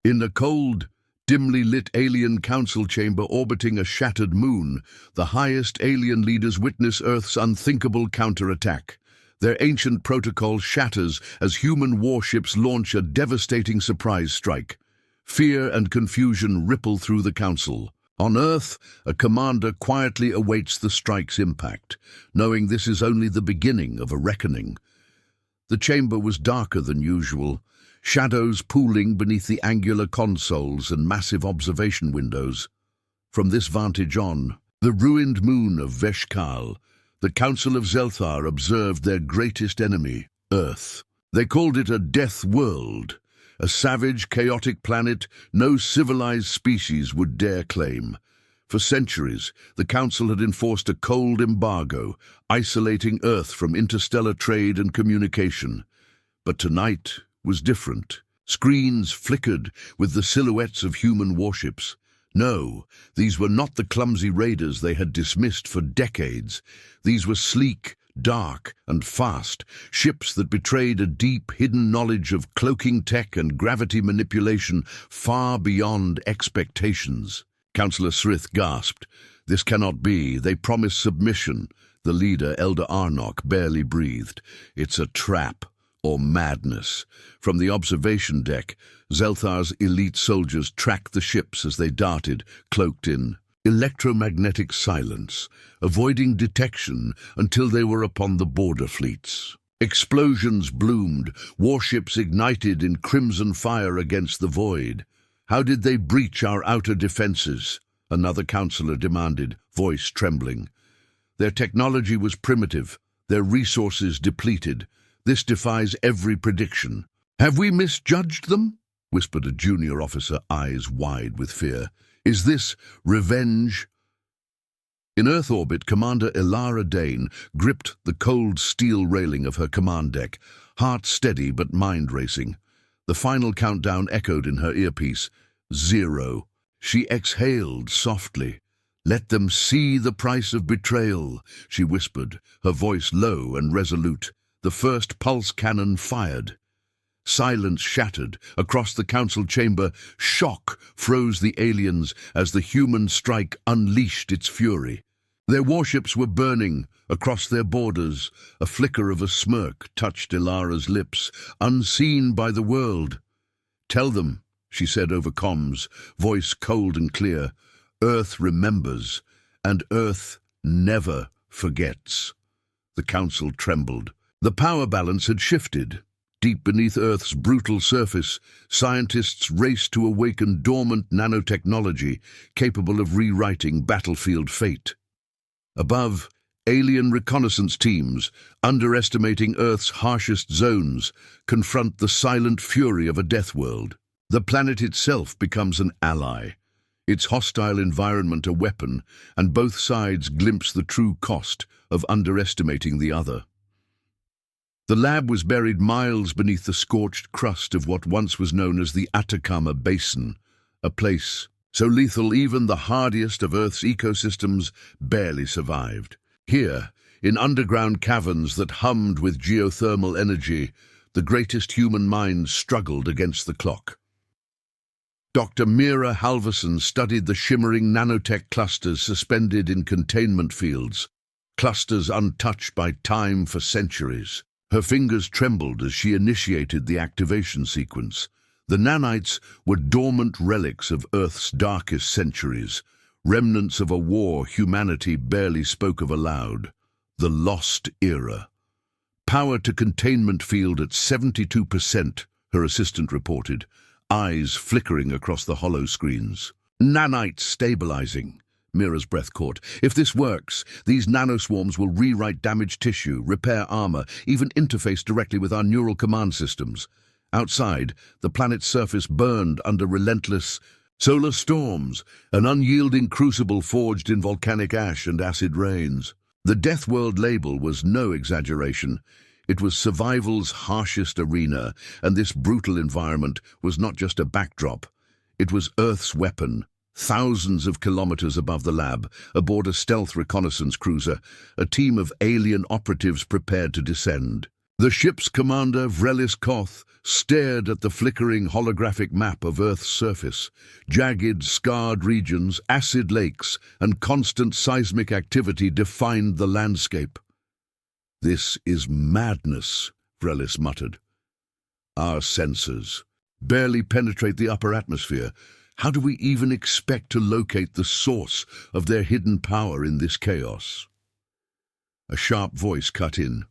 In a cold, dimly lit alien council chamber orbiting a shattered moon, the highest alien leaders witness Earth's unthinkable counterattack. Their ancient protocol shatters as human warships launch a devastating surprise strike. Fear and confusion ripple through the council. On Earth, a commander quietly awaits the strike's impact, knowing this is only the beginning of a reckoning. The chamber was darker than usual, shadows pooling beneath the angular consoles and massive observation windows. From this vantage on, the ruined moon of Veshkal, the Council of Zelthar observed their greatest enemy, Earth. They called it a death world, a savage, chaotic planet no civilized species would dare claim. For centuries, the Council had enforced a cold embargo, isolating Earth from interstellar trade and communication. But tonight was different. Screens flickered with the silhouettes of human warships. No, these were not the clumsy raiders they had dismissed for decades. These were sleek, dark, and fast, ships that betrayed a deep, hidden knowledge of cloaking tech and gravity manipulation far beyond expectations. Councillor Srith gasped. "This cannot be. They promise submission." The leader, Elder Arnok, barely breathed. "It's a trap. Or madness." From the observation deck, Zelthar's elite soldiers tracked the ships as they darted, cloaked in electromagnetic silence, avoiding detection until they were upon the border fleets. Explosions bloomed, warships ignited in crimson fire against the void. "How did they breach our outer defenses?" another counselor demanded, voice trembling. "Their technology was primitive, their resources depleted. This defies every prediction." "Have we misjudged them?" whispered a junior officer, eyes wide with fear. "Is this revenge?" In Earth orbit, Commander Ilara Dane gripped the cold steel railing of her command deck, heart steady but mind racing. The final countdown echoed in her earpiece. 0. She exhaled softly. "Let them see the price of betrayal," she whispered, her voice low and resolute. The first pulse cannon fired. Silence shattered across the council chamber. Shock froze the aliens as the human strike unleashed its fury. Their warships were burning across their borders. A flicker of a smirk touched Ilara's lips, unseen by the world. "Tell them," she said over comms, voice cold and clear, "Earth remembers, and Earth never forgets." The council trembled. The power balance had shifted. Deep beneath Earth's brutal surface, scientists raced to awaken dormant nanotechnology capable of rewriting battlefield fate. Above, alien reconnaissance teams, underestimating Earth's harshest zones, confront the silent fury of a death world. The planet itself becomes an ally, its hostile environment a weapon, and both sides glimpse the true cost of underestimating the other. The lab was buried miles beneath the scorched crust of what once was known as the Atacama Basin, a place so lethal even the hardiest of Earth's ecosystems barely survived. Here, in underground caverns that hummed with geothermal energy, the greatest human minds struggled against the clock. Dr. Mira Halverson studied the shimmering nanotech clusters suspended in containment fields, clusters untouched by time for centuries. Her fingers trembled as she initiated the activation sequence. The nanites were dormant relics of Earth's darkest centuries, remnants of a war humanity barely spoke of aloud. The lost era. Power to containment field at 72%, her assistant reported, eyes flickering across the hollow screens. "Nanites stabilizing." Mira's breath caught. "If this works, these nanoswarms will rewrite damaged tissue, repair armor, even interface directly with our neural command systems." Outside, the planet's surface burned under relentless solar storms, an unyielding crucible forged in volcanic ash and acid rains. The Deathworld label was no exaggeration. It was survival's harshest arena, and this brutal environment was not just a backdrop. It was Earth's weapon. Thousands of kilometers above the lab, aboard a stealth reconnaissance cruiser, a team of alien operatives prepared to descend. The ship's commander, Vrelis Koth, stared at the flickering holographic map of Earth's surface. Jagged, scarred regions, acid lakes, and constant seismic activity defined the landscape. "This is madness," Vrelis muttered. "Our sensors barely penetrate the upper atmosphere. How do we even expect to locate the source of their hidden power in this chaos?" A sharp voice cut in.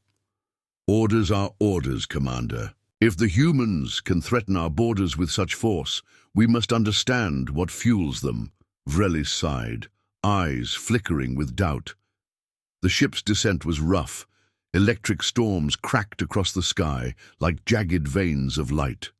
"Orders are orders, Commander. If the humans can threaten our borders with such force, we must understand what fuels them." Vrelis sighed, eyes flickering with doubt. The ship's descent was rough. Electric storms cracked across the sky like jagged veins of light.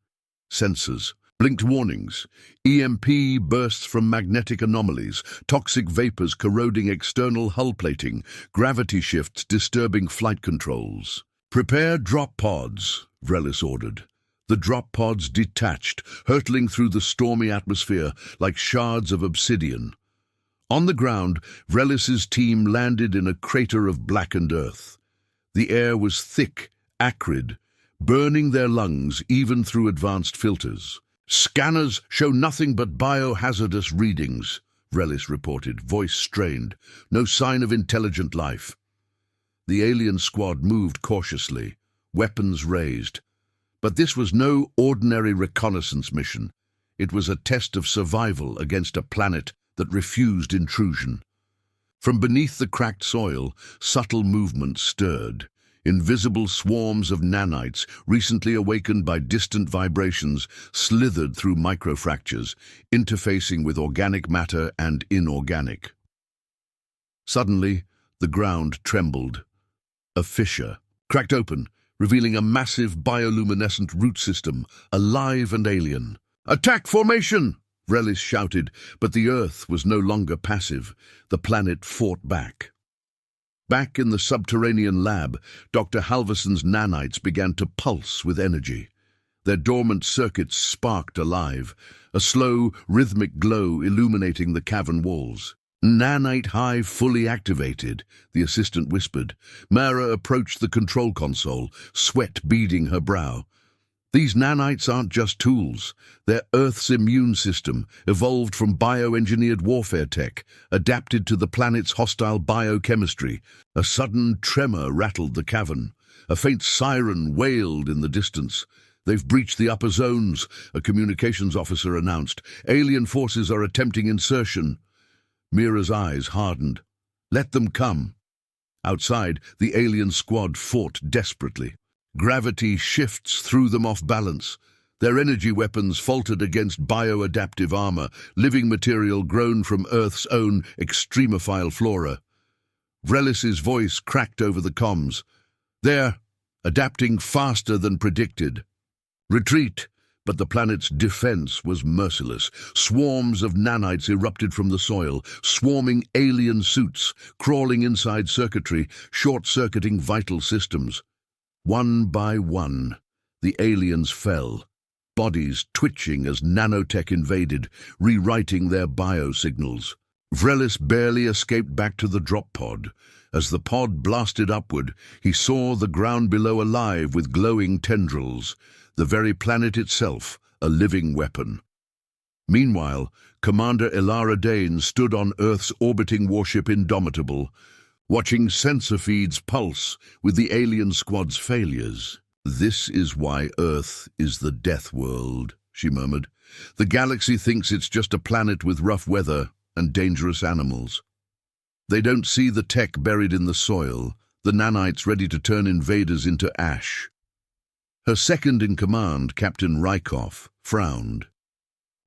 Sensors blinked warnings. EMP bursts from magnetic anomalies, toxic vapors corroding external hull plating, gravity shifts disturbing flight controls. "Prepare drop pods," Vrelis ordered. The drop pods detached, hurtling through the stormy atmosphere like shards of obsidian. On the ground, Vrelis's team landed in a crater of blackened earth. The air was thick, acrid, burning their lungs even through advanced filters. "Scanners show nothing but biohazardous readings," Vrelis reported, voice strained. "No sign of intelligent life." The alien squad moved cautiously, weapons raised. But this was no ordinary reconnaissance mission. It was a test of survival against a planet that refused intrusion. From beneath the cracked soil, subtle movements stirred. Invisible swarms of nanites, recently awakened by distant vibrations, slithered through microfractures, interfacing with organic matter and inorganic. Suddenly, the ground trembled. A fissure cracked open, revealing a massive bioluminescent root system, alive and alien. "Attack formation!" Vrelis shouted, but the Earth was no longer passive. The planet fought back. Back in the subterranean lab, Dr. Halverson's nanites began to pulse with energy. Their dormant circuits sparked alive, a slow, rhythmic glow illuminating the cavern walls. "Nanite hive fully activated," the assistant whispered. Mara approached the control console, sweat beading her brow. "These nanites aren't just tools. They're Earth's immune system, evolved from bioengineered warfare tech, adapted to the planet's hostile biochemistry." A sudden tremor rattled the cavern. A faint siren wailed in the distance. "They've breached the upper zones," a communications officer announced. "Alien forces are attempting insertion." Mira's eyes hardened. "Let them come." Outside, the alien squad fought desperately. Gravity shifts threw them off balance. Their energy weapons faltered against bioadaptive armor, living material grown from Earth's own extremophile flora. Vrelis's voice cracked over the comms. "They're adapting faster than predicted. Retreat." But the planet's defense was merciless. Swarms of nanites erupted from the soil, swarming alien suits, crawling inside circuitry, short-circuiting vital systems. One by one, the aliens fell, bodies twitching as nanotech invaded, rewriting their biosignals. Vrelis barely escaped back to the drop pod. As the pod blasted upward, he saw the ground below alive with glowing tendrils, the very planet itself a living weapon. Meanwhile, Commander Elara Dane stood on Earth's orbiting warship Indomitable, watching sensor feeds pulse with the alien squad's failures. "This is why Earth is the Deathworld," she murmured. "The galaxy thinks it's just a planet with rough weather and dangerous animals. They don't see the tech buried in the soil, the nanites ready to turn invaders into ash." Her second-in-command, Captain Rykov, frowned.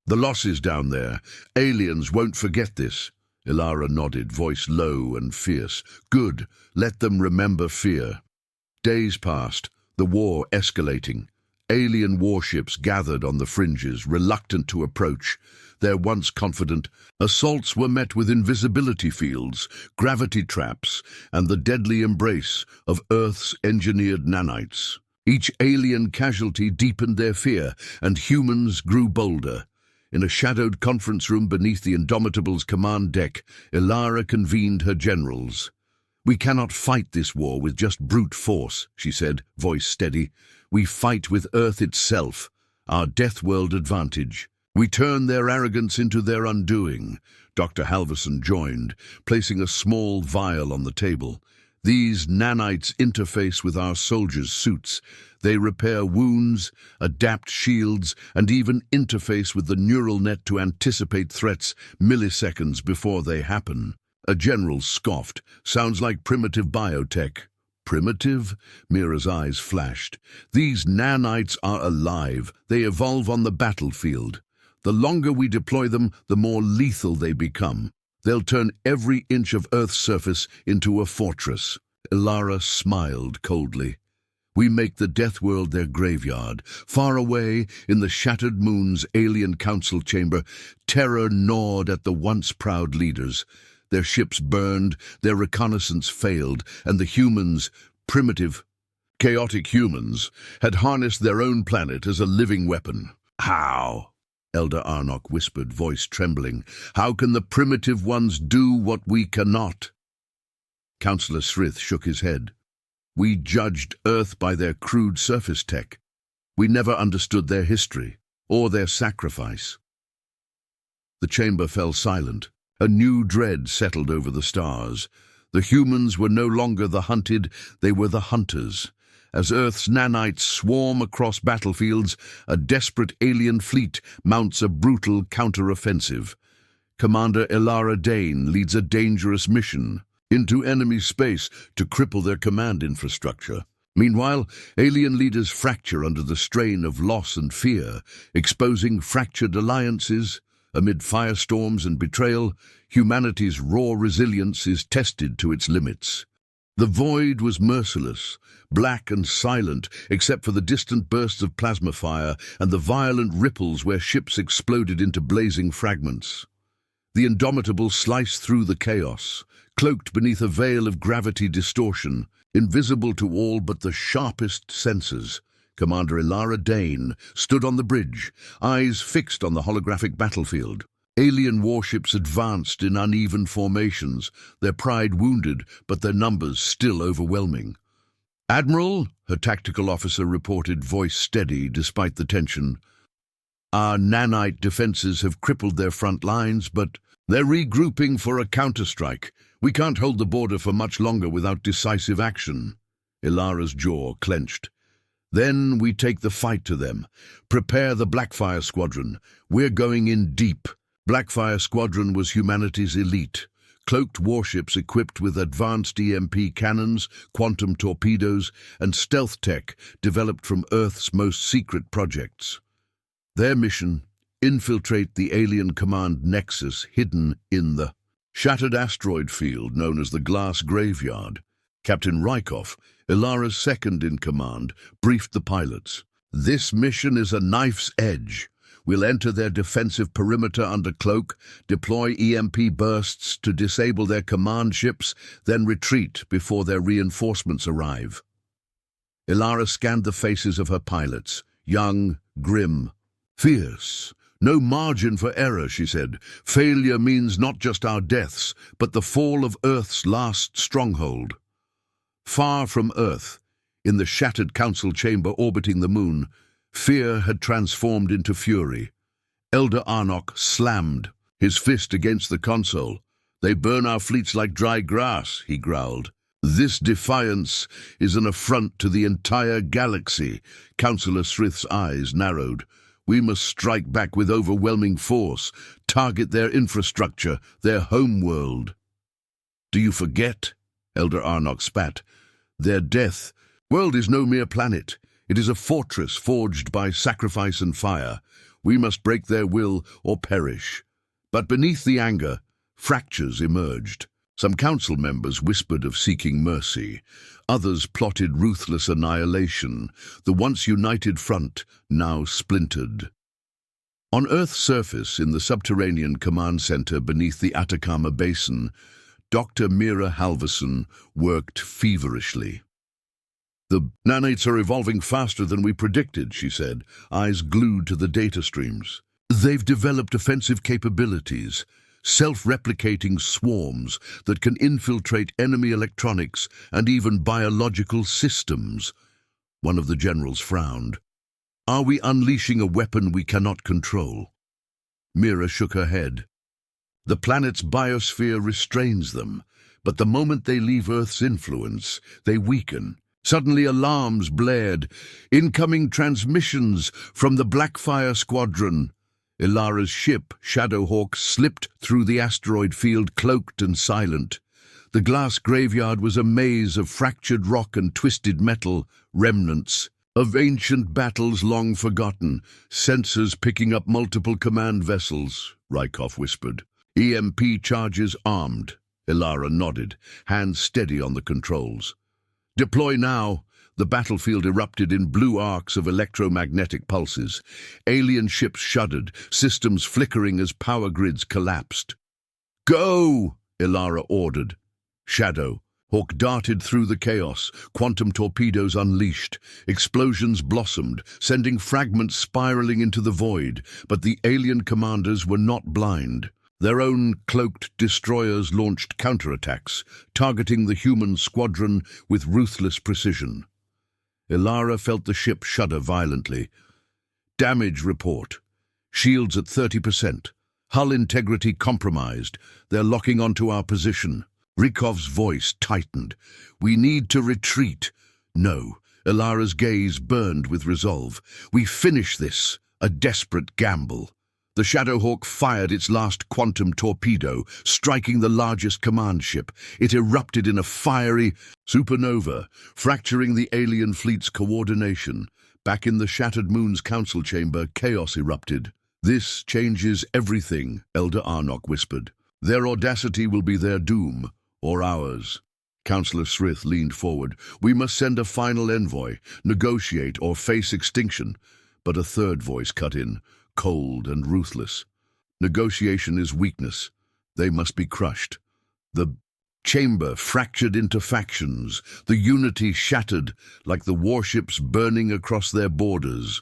"The losses down there. Aliens won't forget this." Elara nodded, voice low and fierce. "Good. Let them remember fear." Days passed, the war escalating. Alien warships gathered on the fringes, reluctant to approach. Their once confident assaults were met with invisibility fields, gravity traps, and the deadly embrace of Earth's engineered nanites. Each alien casualty deepened their fear, and humans grew bolder. In a shadowed conference room beneath the Indomitable's command deck, Elara convened her generals. "We cannot fight this war with just brute force," she said, voice steady. "We fight with Earth itself, our Deathworld advantage. We turn their arrogance into their undoing." Dr. Halverson joined, placing a small vial on the table. "These nanites interface with our soldiers' suits. They repair wounds, adapt shields, and even interface with the neural net to anticipate threats milliseconds before they happen." A general scoffed. "Sounds like primitive biotech." "Primitive?" Mira's eyes flashed. "These nanites are alive. They evolve on the battlefield. The longer we deploy them, the more lethal they become. They'll turn every inch of Earth's surface into a fortress." Ilara smiled coldly. "We make the Deathworld their graveyard. Far away, in the shattered moon's alien council chamber, terror gnawed at the once proud leaders. Their ships burned, their reconnaissance failed, and the humans, primitive, chaotic humans, had harnessed their own planet as a living weapon." "How?" Elder Arnok whispered, voice trembling. "How can the primitive ones do what we cannot?" Councillor Srith shook his head. "We judged Earth by their crude surface tech. We never understood their history, or their sacrifice." The chamber fell silent. A new dread settled over the stars. The humans were no longer the hunted, they were the hunters. As Earth's nanites swarm across battlefields, a desperate alien fleet mounts a brutal counter-offensive. Commander Ilara Dane leads a dangerous mission into enemy space to cripple their command infrastructure. Meanwhile, alien leaders fracture under the strain of loss and fear, exposing fractured alliances. Amid firestorms and betrayal, humanity's raw resilience is tested to its limits. The void was merciless, black and silent, except for the distant bursts of plasma fire and the violent ripples where ships exploded into blazing fragments. The Indomitable sliced through the chaos, cloaked beneath a veil of gravity distortion, invisible to all but the sharpest senses. Commander Ilara Dane stood on the bridge, eyes fixed on the holographic battlefield. Alien warships advanced in uneven formations, their pride wounded, but their numbers still overwhelming. "Admiral," her tactical officer reported, voice steady despite the tension, "our nanite defenses have crippled their front lines, but they're regrouping for a counterstrike. We can't hold the border for much longer without decisive action." Ilara's jaw clenched. "Then we take the fight to them. Prepare the Blackfire Squadron. We're going in deep." Blackfire Squadron was humanity's elite. Cloaked warships equipped with advanced EMP cannons, quantum torpedoes, and stealth tech developed from Earth's most secret projects. Their mission: infiltrate the alien command nexus hidden in the shattered asteroid field known as the Glass Graveyard. Captain Rykov, Ilara's second-in-command, briefed the pilots. "This mission is a knife's edge. We'll enter their defensive perimeter under cloak, deploy EMP bursts to disable their command ships, then retreat before their reinforcements arrive." Ilara scanned the faces of her pilots, young, grim, fierce. "No margin for error," she said. "Failure means not just our deaths, but the fall of Earth's last stronghold." Far from Earth, in the shattered council chamber orbiting the moon, fear had transformed into fury. Elder Arnok slammed, his fist against the console. "They burn our fleets like dry grass," he growled. "This defiance is an affront to the entire galaxy." Councillor Srith's eyes narrowed. "We must strike back with overwhelming force, target their infrastructure, their homeworld." "Do you forget?" Elder Arnok spat. "Their death. World is no mere planet. It is a fortress forged by sacrifice and fire. We must break their will or perish." But beneath the anger, fractures emerged. Some council members whispered of seeking mercy. Others plotted ruthless annihilation. The once united front, now splintered. On Earth's surface, in the subterranean command center beneath the Atacama Basin, Dr. Mira Halverson worked feverishly. "The nanites are evolving faster than we predicted," she said, eyes glued to the data streams. "They've developed offensive capabilities, self-replicating swarms that can infiltrate enemy electronics and even biological systems. One of the generals frowned. Are we unleashing a weapon we cannot control? Mira shook her head. The planet's biosphere restrains them, but the moment they leave Earth's influence, they weaken. Suddenly alarms blared. Incoming transmissions from the Blackfire Squadron. Ilara's ship, Shadowhawk, slipped through the asteroid field, cloaked and silent. The glass graveyard was a maze of fractured rock and twisted metal, remnants of ancient battles long forgotten, sensors picking up multiple command vessels, Rykov whispered. EMP charges armed. Ilara nodded, hands steady on the controls. Deploy now. The battlefield erupted in blue arcs of electromagnetic pulses. Alien ships shuddered, systems flickering as power grids collapsed. Go! Ilara ordered. Shadowhawk darted through the chaos, quantum torpedoes unleashed. Explosions blossomed, sending fragments spiraling into the void, but the alien commanders were not blind. Their own cloaked destroyers launched counterattacks, targeting the human squadron with ruthless precision. Ilara felt the ship shudder violently. Damage report. Shields at 30%. Hull integrity compromised. They're locking onto our position. Rykov's voice tightened. We need to retreat. No. Ilara's gaze burned with resolve. We finish this. A desperate gamble. The Shadowhawk fired its last quantum torpedo, striking the largest command ship. It erupted in a fiery supernova, fracturing the alien fleet's coordination. Back in the shattered moon's council chamber, chaos erupted. This changes everything, Elder Arnok whispered. Their audacity will be their doom, or ours. Councillor Srith leaned forward. We must send a final envoy, negotiate or face extinction. But a third voice cut in. Cold and ruthless. Negotiation is weakness. They must be crushed. The chamber fractured into factions, the unity shattered like the warships burning across their borders.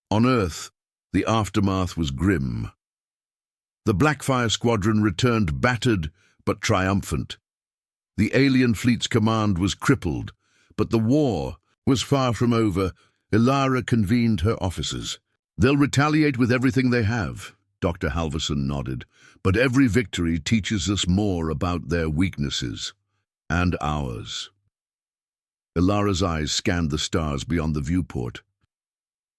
On Earth, the aftermath was grim. The Blackfire Squadron returned battered but triumphant. The alien fleet's command was crippled, but the war was far from over. Ilara convened her officers. They'll retaliate with everything they have, Dr. Halverson nodded, but every victory teaches us more about their weaknesses, and ours. Ilara's eyes scanned the stars beyond the viewport.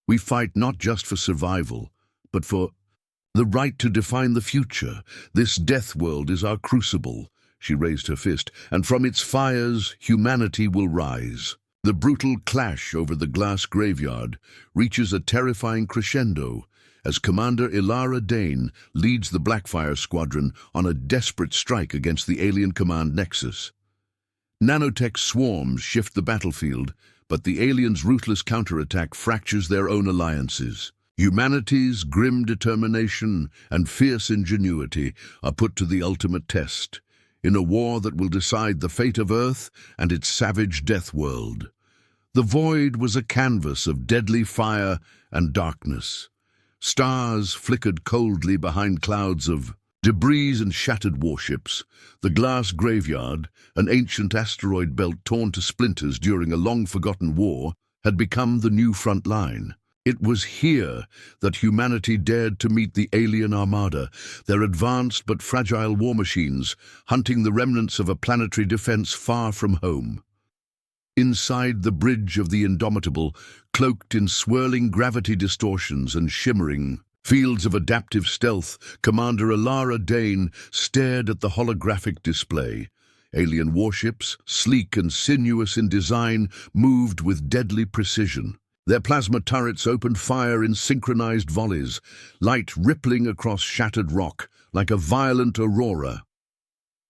We fight not just for survival, but for the right to define the future. This Deathworld is our crucible, she raised her fist, and from its fires humanity will rise. The brutal clash over the glass graveyard reaches a terrifying crescendo as Commander Ilara Dane leads the Blackfire Squadron on a desperate strike against the alien command nexus. Nanotech swarms shift the battlefield, but the aliens' ruthless counterattack fractures their own alliances. Humanity's grim determination and fierce ingenuity are put to the ultimate test, in a war that will decide the fate of Earth and its savage death world. The void was a canvas of deadly fire and darkness. Stars flickered coldly behind clouds of debris and shattered warships. The glass graveyard, an ancient asteroid belt torn to splinters during a long-forgotten war, had become the new front line. It was here that humanity dared to meet the alien armada, their advanced but fragile war machines, hunting the remnants of a planetary defense far from home. Inside the bridge of the Indomitable, cloaked in swirling gravity distortions and shimmering fields of adaptive stealth, Commander Ilara Dane stared at the holographic display. Alien warships, sleek and sinuous in design, moved with deadly precision. Their plasma turrets opened fire in synchronized volleys, light rippling across shattered rock like a violent aurora.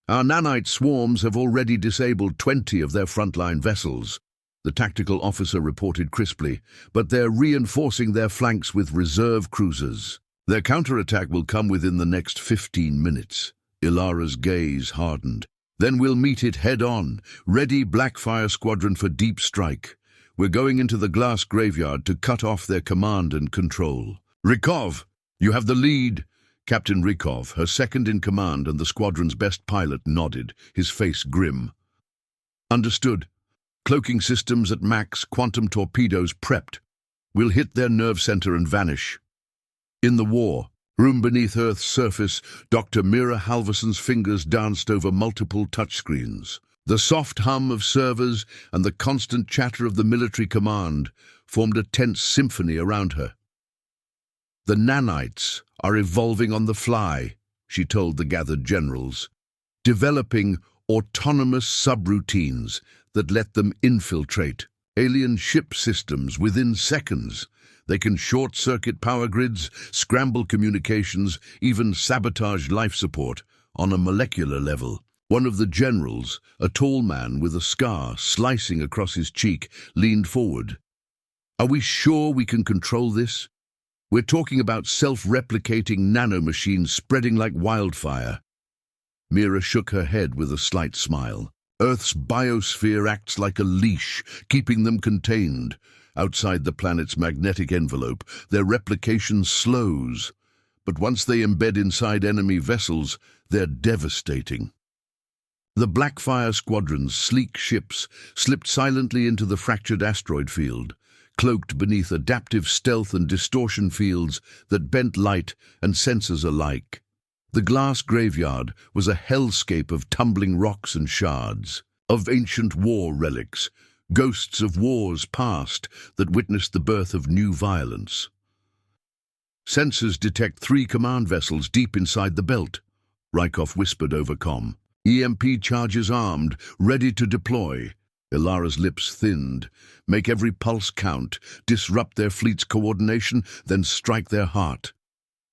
Our nanite swarms have already disabled 20 of their frontline vessels, the tactical officer reported crisply, but they're reinforcing their flanks with reserve cruisers. Their counterattack will come within the next 15 minutes. Ilara's gaze hardened. Then we'll meet it head-on, ready Blackfire Squadron for deep strike. We're going into the glass graveyard to cut off their command and control. Rykov, you have the lead. Captain Rykov, her second-in-command and the squadron's best pilot, nodded, his face grim. Understood. Cloaking systems at max, quantum torpedoes prepped. We'll hit their nerve center and vanish. In the war, room beneath Earth's surface, Dr. Mira Halverson's fingers danced over multiple touchscreens. The soft hum of servers and the constant chatter of the military command formed a tense symphony around her. The nanites are evolving on the fly, she told the gathered generals, developing autonomous subroutines that let them infiltrate alien ship systems within seconds. They can short-circuit power grids, scramble communications, even sabotage life support on a molecular level. One of the generals, a tall man with a scar slicing across his cheek, leaned forward. Are we sure we can control this? We're talking about self-replicating nanomachines spreading like wildfire. Mira shook her head with a slight smile. Earth's biosphere acts like a leash, keeping them contained. Outside the planet's magnetic envelope, their replication slows. But once they embed inside enemy vessels, they're devastating. The Blackfire Squadron's sleek ships slipped silently into the fractured asteroid field, cloaked beneath adaptive stealth and distortion fields that bent light and sensors alike. The glass graveyard was a hellscape of tumbling rocks and shards, of ancient war relics, ghosts of wars past that witnessed the birth of new violence. Sensors detect 3 command vessels deep inside the belt, Rykov whispered over comm. EMP charges armed, ready to deploy. Ilara's lips thinned. Make every pulse count, disrupt their fleet's coordination, then strike their heart.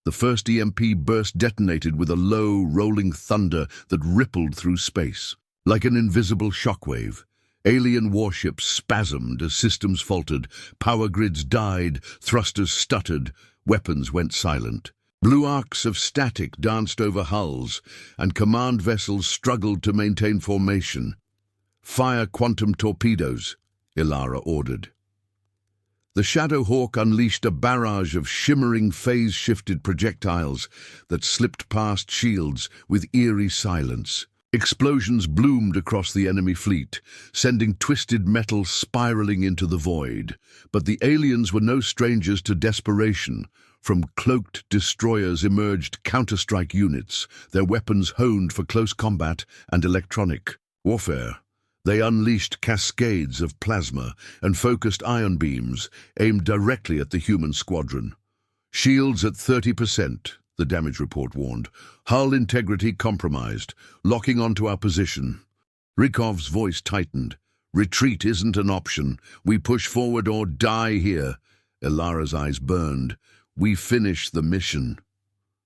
The first EMP burst detonated with a low, rolling thunder that rippled through space. Like an invisible shockwave, alien warships spasmed as systems faltered, power grids died, thrusters stuttered, weapons went silent. Blue arcs of static danced over hulls, and command vessels struggled to maintain formation. Fire quantum torpedoes, Ilara ordered. The Shadow Hawk unleashed a barrage of shimmering phase-shifted projectiles that slipped past shields with eerie silence. Explosions bloomed across the enemy fleet, sending twisted metal spiraling into the void. But the aliens were no strangers to desperation. From cloaked destroyers emerged counter-strike units, their weapons honed for close combat and electronic warfare. They unleashed cascades of plasma and focused ion beams aimed directly at the human squadron. Shields at 30%, the damage report warned. Hull integrity compromised, locking onto our position. Rykov's voice tightened. Retreat isn't an option. We push forward or die here. Ilara's eyes burned. We finish the mission.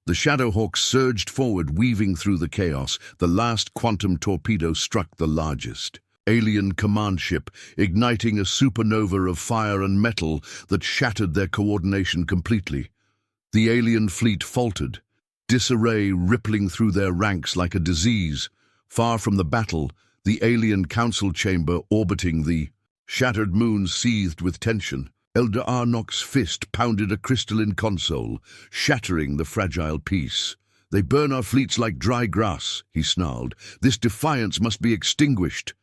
The Shadowhawk surged forward, weaving through the chaos. The last quantum torpedo struck the largest alien command ship, igniting a supernova of fire and metal that shattered their coordination completely. The alien fleet faltered, disarray rippling through their ranks like a disease. Far from the battle, the alien council chamber orbiting the shattered moon seethed with tension. Elder Arnok's fist pounded a crystalline console, shattering the fragile peace. They burn our fleets like dry grass, he snarled. This defiance must be extinguished.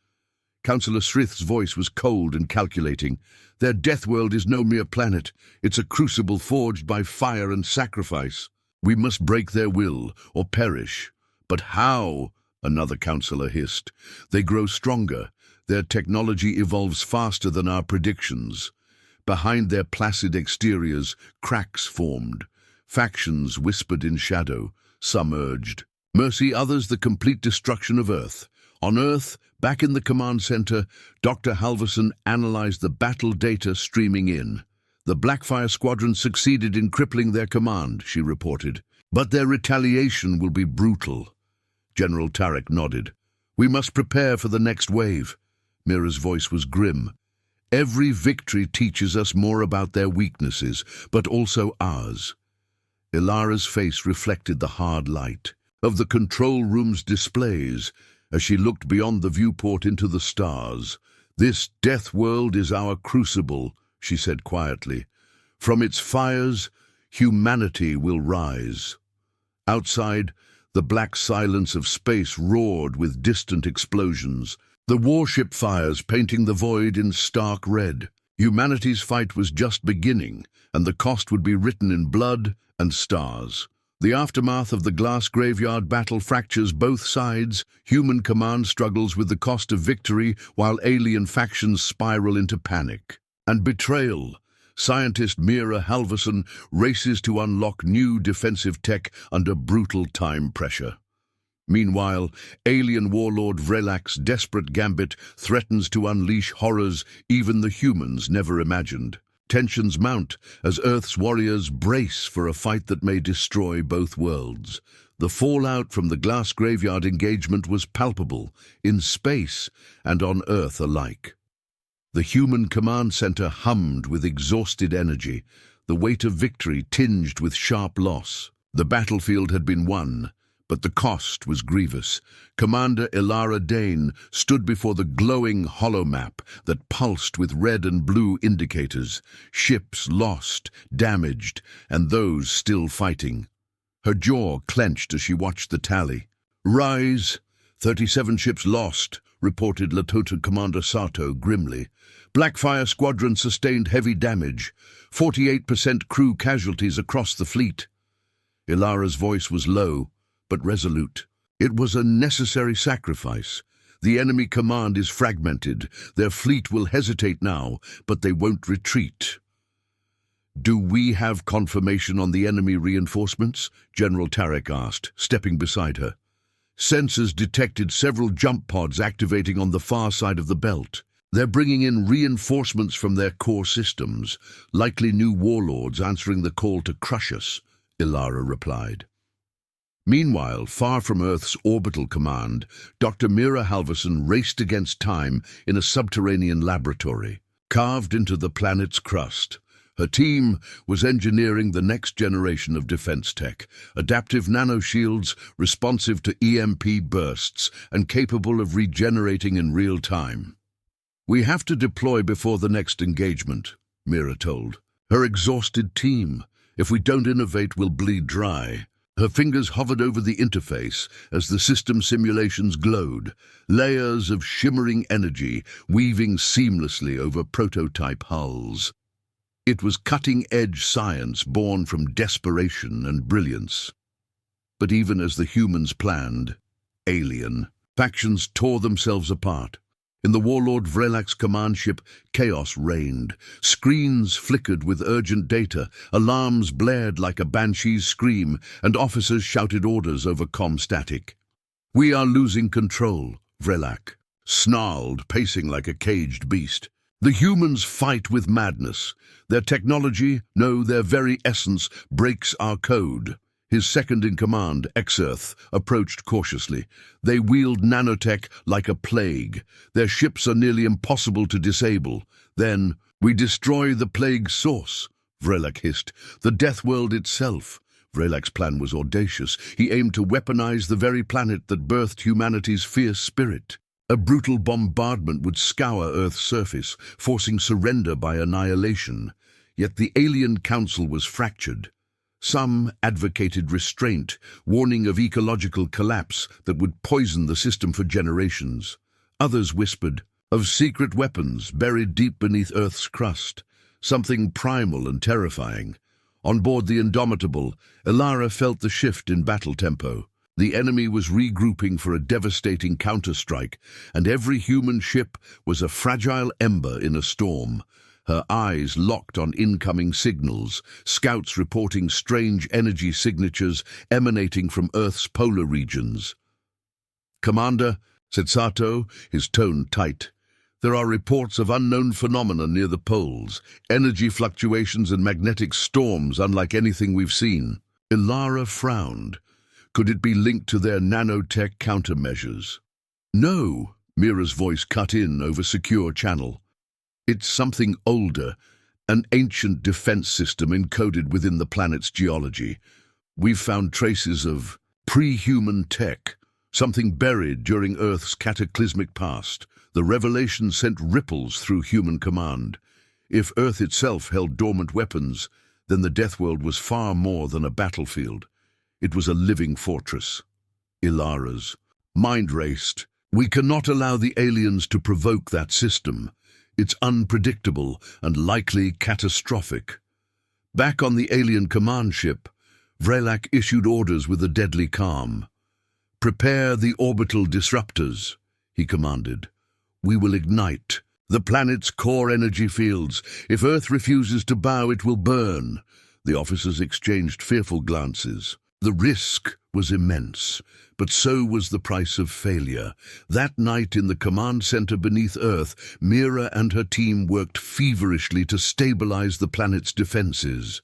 Councillor Srith's voice was cold and calculating. Their Deathworld is no mere planet. It's a crucible forged by fire and sacrifice. We must break their will, or perish. But how? Another councillor hissed. They grow stronger. Their technology evolves faster than our predictions. Behind their placid exteriors, cracks formed. Factions whispered in shadow. Some urged mercy, others the complete destruction of Earth. On Earth, back in the command center, Dr. Halverson analyzed the battle data streaming in. The Blackfire Squadron succeeded in crippling their command, she reported. But their retaliation will be brutal. General Tarek nodded. We must prepare for the next wave. Mira's voice was grim. Every victory teaches us more about their weaknesses, but also ours. Ilara's face reflected the hard light of the control room's displays as she looked beyond the viewport into the stars. This death world is our crucible, she said quietly. From its fires, humanity will rise. Outside, the black silence of space roared with distant explosions, the warship fires painting the void in stark red. Humanity's fight was just beginning, and the cost would be written in blood and stars. The aftermath of the glass graveyard battle fractures both sides. Human command struggles with the cost of victory, while alien factions spiral into panic and betrayal. Scientist Mira Halverson races to unlock new defensive tech under brutal time pressure. Meanwhile, alien warlord Vrelak's desperate gambit threatens to unleash horrors even the humans never imagined. Tensions mount as Earth's warriors brace for a fight that may destroy both worlds. The fallout from the glass graveyard engagement was palpable, in space and on Earth alike. The human command center hummed with exhausted energy, the weight of victory tinged with sharp loss. The battlefield had been won, but the cost was grievous. Commander Ilara Dane stood before the glowing holomap that pulsed with red and blue indicators, ships lost, damaged, and those still fighting. Her jaw clenched as she watched the tally. "Rise! 37 ships lost," reported Latota Commander Sato grimly. "Blackfire Squadron sustained heavy damage, 48% crew casualties across the fleet." Ilara's voice was low, but resolute. "It was a necessary sacrifice. The enemy command is fragmented. Their fleet will hesitate now, but they won't retreat." "Do we have confirmation on the enemy reinforcements?" General Tarek asked, stepping beside her. "Sensors detected several jump pods activating on the far side of the belt. They're bringing in reinforcements from their core systems, likely new warlords answering the call to crush us," Ilara replied. Meanwhile, far from Earth's orbital command, Dr. Mira Halverson raced against time in a subterranean laboratory, carved into the planet's crust. Her team was engineering the next generation of defense tech, adaptive nanoshields responsive to EMP bursts and capable of regenerating in real time. "We have to deploy before the next engagement," Mira told. Her exhausted team. "If we don't innovate, we'll bleed dry." Her fingers hovered over the interface as the system simulations glowed, layers of shimmering energy weaving seamlessly over prototype hulls. It was cutting-edge science born from desperation and brilliance. But even as the humans planned, alien factions tore themselves apart. In the warlord Vrelak's command ship, chaos reigned. Screens flickered with urgent data, alarms blared like a banshee's scream, and officers shouted orders over comm static. "We are losing control," Vrelak snarled, pacing like a caged beast. "The humans fight with madness. Their technology, no, their very essence, breaks our code." His second-in-command, Exerth, approached cautiously. "They wield nanotech like a plague. Their ships are nearly impossible to disable. Then, we destroy the plague's source," Vrelak hissed. "The Deathworld itself." Vrelak's plan was audacious. He aimed to weaponize the very planet that birthed humanity's fierce spirit. A brutal bombardment would scour Earth's surface, forcing surrender by annihilation. Yet the alien council was fractured. Some advocated restraint, warning of ecological collapse that would poison the system for generations. Others whispered of secret weapons buried deep beneath Earth's crust, something primal and terrifying. On board the Indomitable, Ilara felt the shift in battle tempo. The enemy was regrouping for a devastating counterstrike, and every human ship was a fragile ember in a storm. Her eyes locked on incoming signals, scouts reporting strange energy signatures emanating from Earth's polar regions. "Commander," said Sato, his tone tight, "there are reports of unknown phenomena near the poles, energy fluctuations and magnetic storms unlike anything we've seen." Ilara frowned. Could it be linked to their nanotech countermeasures? "No," Mira's voice cut in over secure channel. "It's something older, an ancient defense system encoded within the planet's geology. We've found traces of pre-human tech, something buried during Earth's cataclysmic past. The revelation sent ripples through human command. If Earth itself held dormant weapons, then the Deathworld was far more than a battlefield. It was a living fortress. Ilara's mind raced. We cannot allow the aliens to provoke that system. It's unpredictable and likely catastrophic. Back on the alien command ship, Vrelak issued orders with a deadly calm. "Prepare the orbital disruptors," he commanded. "We will ignite the planet's core energy fields. If Earth refuses to bow, it will burn." The officers exchanged fearful glances. The risk was immense, but so was the price of failure. That night in the command center beneath Earth, Mira and her team worked feverishly to stabilize the planet's defenses.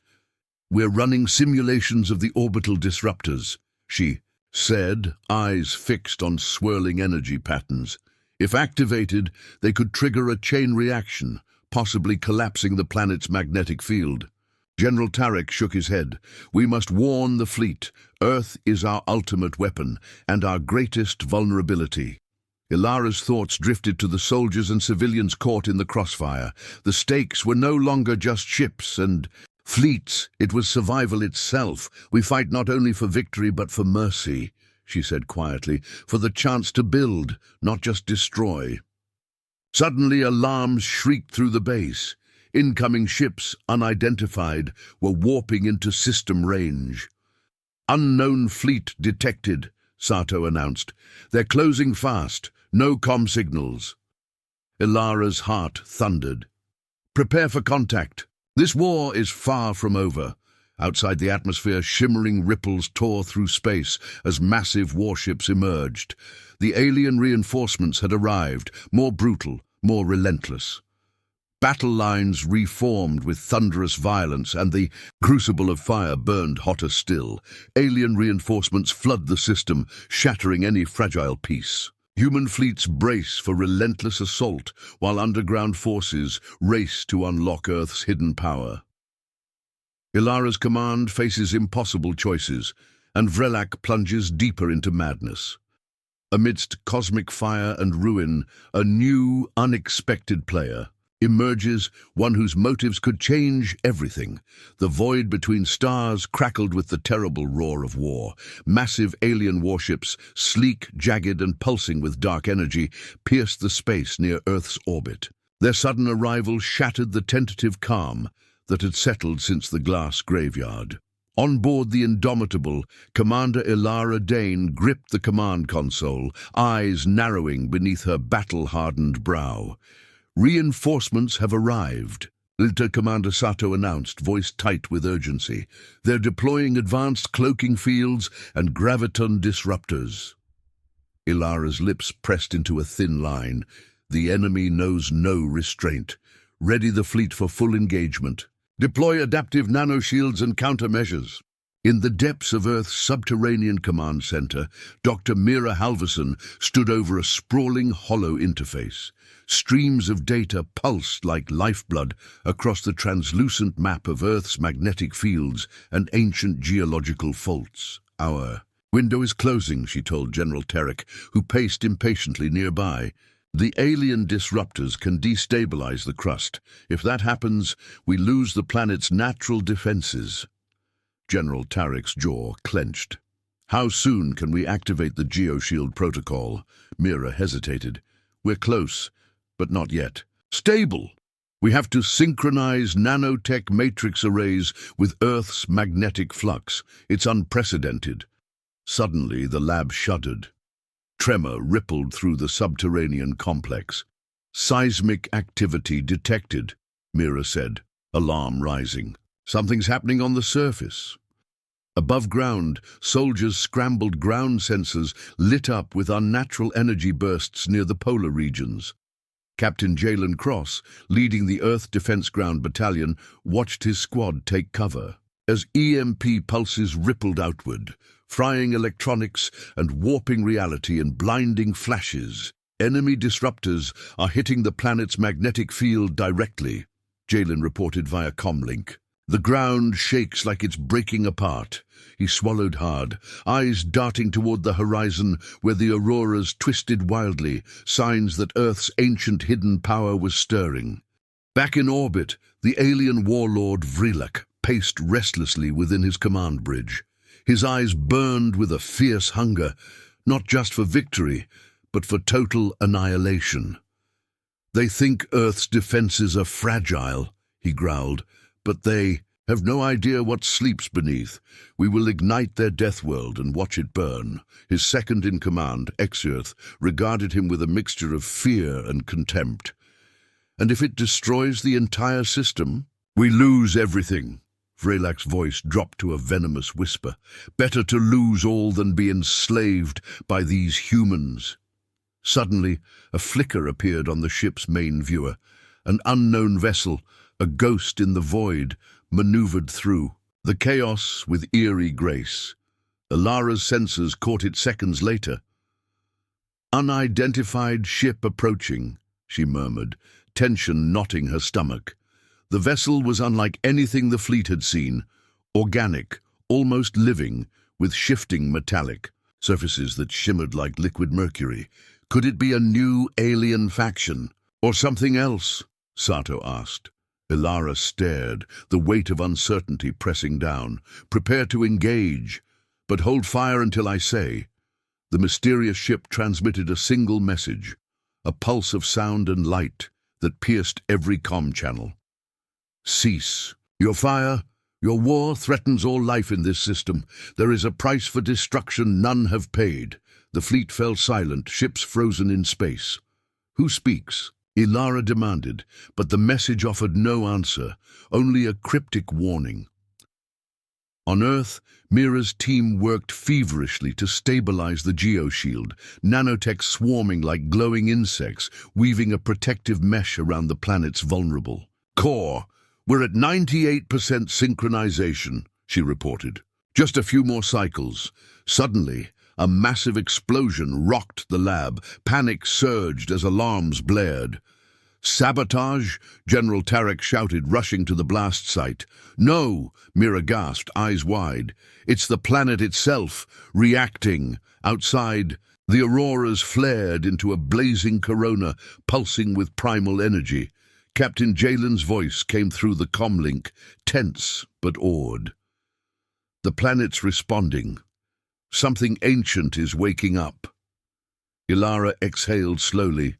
"We're running simulations of the orbital disruptors," she said, eyes fixed on swirling energy patterns. "If activated, they could trigger a chain reaction, possibly collapsing the planet's magnetic field." General Tarek shook his head. "We must warn the fleet. Earth is our ultimate weapon and our greatest vulnerability." Ilara's thoughts drifted to the soldiers and civilians caught in the crossfire. The stakes were no longer just ships and fleets. It was survival itself. "We fight not only for victory but for mercy," she said quietly, "for the chance to build, not just destroy." Suddenly alarms shrieked through the base. Incoming ships, unidentified, were warping into system range. "Unknown fleet detected," Sato announced. "They're closing fast. No comm signals." Ilara's heart thundered. "Prepare for contact. This war is far from over." Outside the atmosphere, shimmering ripples tore through space as massive warships emerged. The alien reinforcements had arrived, more brutal, more relentless. Battle lines reformed with thunderous violence, and the crucible of fire burned hotter still. Alien reinforcements flood the system, shattering any fragile peace. Human fleets brace for relentless assault, while underground forces race to unlock Earth's hidden power. Ilara's command faces impossible choices, and Vrelak plunges deeper into madness. Amidst cosmic fire and ruin, a new, unexpected player emerges, one whose motives could change everything. The void between stars crackled with the terrible roar of war. Massive alien warships, sleek, jagged, and pulsing with dark energy, pierced the space near Earth's orbit. Their sudden arrival shattered the tentative calm that had settled since the glass graveyard. On board the Indomitable, Commander Ilara Dane gripped the command console, eyes narrowing beneath her battle-hardened brow. "Reinforcements have arrived," Lieutenant Commander Sato announced, voice tight with urgency. "They're deploying advanced cloaking fields and graviton disruptors." Ilara's lips pressed into a thin line. The enemy knows no restraint. Ready the fleet for full engagement. Deploy adaptive nanoshields and countermeasures. In the depths of Earth's subterranean command center, Dr. Mira Halverson stood over a sprawling hollow interface. Streams of data pulsed like lifeblood across the translucent map of Earth's magnetic fields and ancient geological faults. "Our window is closing," she told General Tarek, who paced impatiently nearby. "The alien disruptors can destabilize the crust. If that happens, we lose the planet's natural defenses." General Tarek's jaw clenched. "How soon can we activate the geoshield protocol?" Mira hesitated. "We're close, but not yet." "Stable! We have to synchronize nanotech matrix arrays with Earth's magnetic flux. It's unprecedented." Suddenly, the lab shuddered. Tremor rippled through the subterranean complex. "Seismic activity detected," Mira said, alarm rising. "Something's happening on the surface." Above ground, soldiers' scrambled ground sensors lit up with unnatural energy bursts near the polar regions. Captain Jalen Cross, leading the Earth Defense Ground Battalion, watched his squad take cover. As EMP pulses rippled outward, frying electronics and warping reality in blinding flashes, enemy disruptors are hitting the planet's magnetic field directly, Jalen reported via comlink. "The ground shakes like it's breaking apart." He swallowed hard, eyes darting toward the horizon where the auroras twisted wildly, signs that Earth's ancient hidden power was stirring. Back in orbit, the alien warlord Vrelak paced restlessly within his command bridge. His eyes burned with a fierce hunger, not just for victory, but for total annihilation. "They think Earth's defenses are fragile," he growled, "but they have no idea what sleeps beneath. We will ignite their Deathworld and watch it burn." His second-in-command, Earth, regarded him with a mixture of fear and contempt. "And if it destroys the entire system, we lose everything." Vrelak's voice dropped to a venomous whisper. "Better to lose all than be enslaved by these humans." Suddenly, a flicker appeared on the ship's main viewer. An unknown vessel, a ghost in the void, maneuvered through the chaos with eerie grace. Ilara's sensors caught it seconds later. "Unidentified ship approaching," she murmured, tension knotting her stomach. The vessel was unlike anything the fleet had seen, organic, almost living, with shifting metallic surfaces that shimmered like liquid mercury. Could it be a new alien faction, or something else? Sato asked. Ilara stared, the weight of uncertainty pressing down. "Prepare to engage, but hold fire until I say." The mysterious ship transmitted a single message, a pulse of sound and light that pierced every comm channel. "Cease. Your fire, your war threatens all life in this system. There is a price for destruction none have paid." The fleet fell silent, ships frozen in space. "Who speaks?" Ilara demanded, but the message offered no answer, only a cryptic warning. On Earth, Mira's team worked feverishly to stabilize the geoshield, nanotech swarming like glowing insects, weaving a protective mesh around the planet's vulnerable core. "We're at 98% synchronization," she reported. "Just a few more cycles." Suddenly, a massive explosion rocked the lab. Panic surged as alarms blared. "Sabotage?" General Tarek shouted, rushing to the blast site. "No," Mira gasped, eyes wide. "It's the planet itself, reacting." Outside, the auroras flared into a blazing corona, pulsing with primal energy. Captain Jalen's voice came through the comlink, tense but awed. "The planet's responding. Something ancient is waking up." Ilara exhaled slowly,